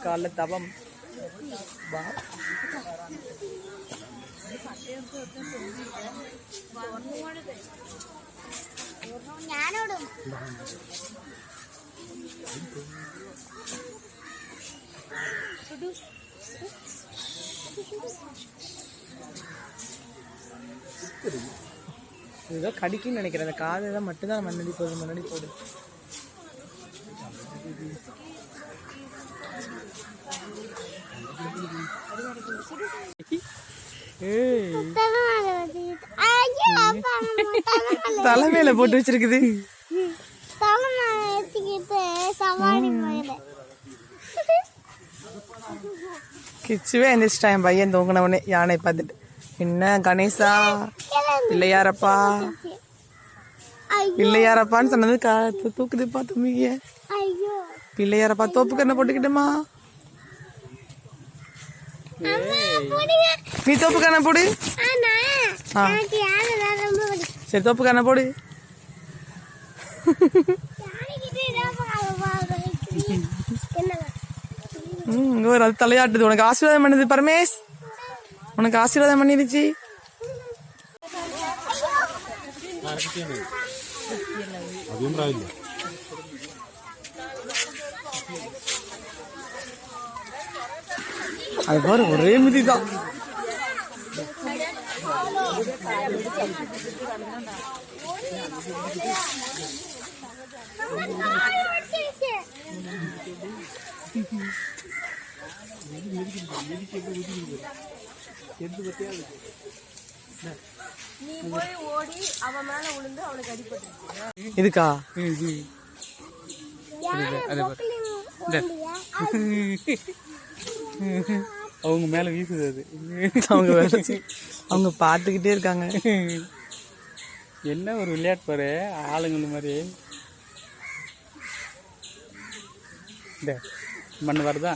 கால தவம் ஏதோ கடிக்குன்னு நினைக்கிறேன். அந்த காதை தான் மட்டும்தான் முன்னாடி போடு. தலைமையில போட்டு வச்சிருக்குது. கிச்சுவே எந்திரிச்சிட்டான் பையன் தூங்கினவனே யானை பார்த்துட்டு. என்ன கணேசா பிள்ளையாரப்பான்னு சொன்னது தூக்குதுப்பா தும்பிங்க. பிள்ளையாரப்பா தோப்பு கண்ணை போட்டுக்கிட்டுமா. நீ தோப்பு கண்ணை போடு. சரி தோப்பு கண்ணை போடு. அது தலையாட்டுது. உனக்கு ஆசீர்வாதம் பண்ணுது பரமேஷ். உனக்கு ஆசீர்வாதம் பண்ணிருச்சு. அது பாரு ஒரே மிதிதான். இதுக்கா அவங்க மேல வீசுது. அது அவங்க பார்த்துக்கிட்டே இருக்காங்க. என்ன ஒரு விளையாட்டு பாரு ஆளுங்க மாதிரி. இந்த மண் வருதா?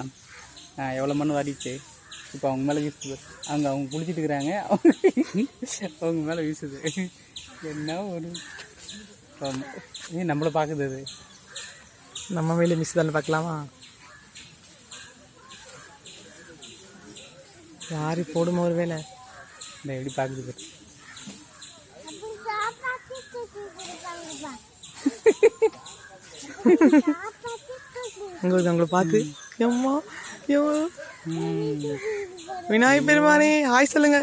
எவ்வளோ மண் வாரிச்சு. இப்போ அவங்க மேலே வீசுது. அவங்க குளிச்சுட்டு இருக்கிறாங்க. அவங்க மேலே வீசுது. என்ன ஒரு நம்மளை பார்க்குது. அது நம்ம மேலே வீசுதான்னு பார்க்கலாமா? யாரு போடுமா ஒரு வேலை. இந்த எப்படி பார்க்குது. உங்களை பார்த்து எம்மா விநாயகர் பெருமானே ஹாய் சொல்லுங்க.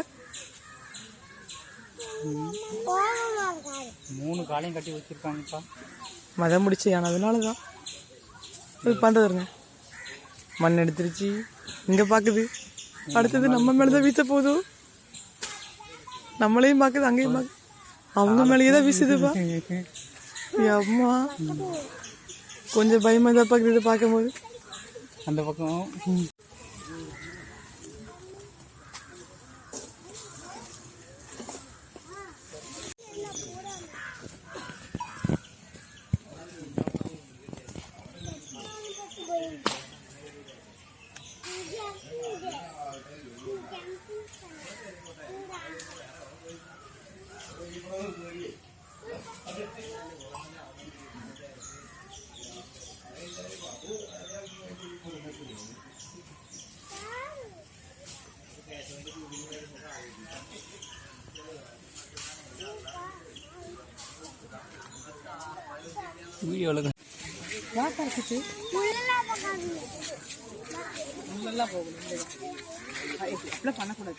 3 காலையும் கட்டி வச்சிருக்காங்கப்பா. மதம் முடிச்சு. ஆனால் அதனாலதான் பண்றதுங்க. மண் எடுத்துருச்சு. இங்க பாக்குது. அடுத்தது நம்ம மேலதான் வீச போதும். நம்மளையும் பாக்குது, அங்கேயும் பாக்குது. அவங்க மேலேயேதான் வீசுதுப்பா. அம்மா கொஞ்சம் பயமா தான் பாக்குது பார்க்கும் போது. அந்த பக்கம் வீடியோவில் இப்படி பண்ணக்கூடாது.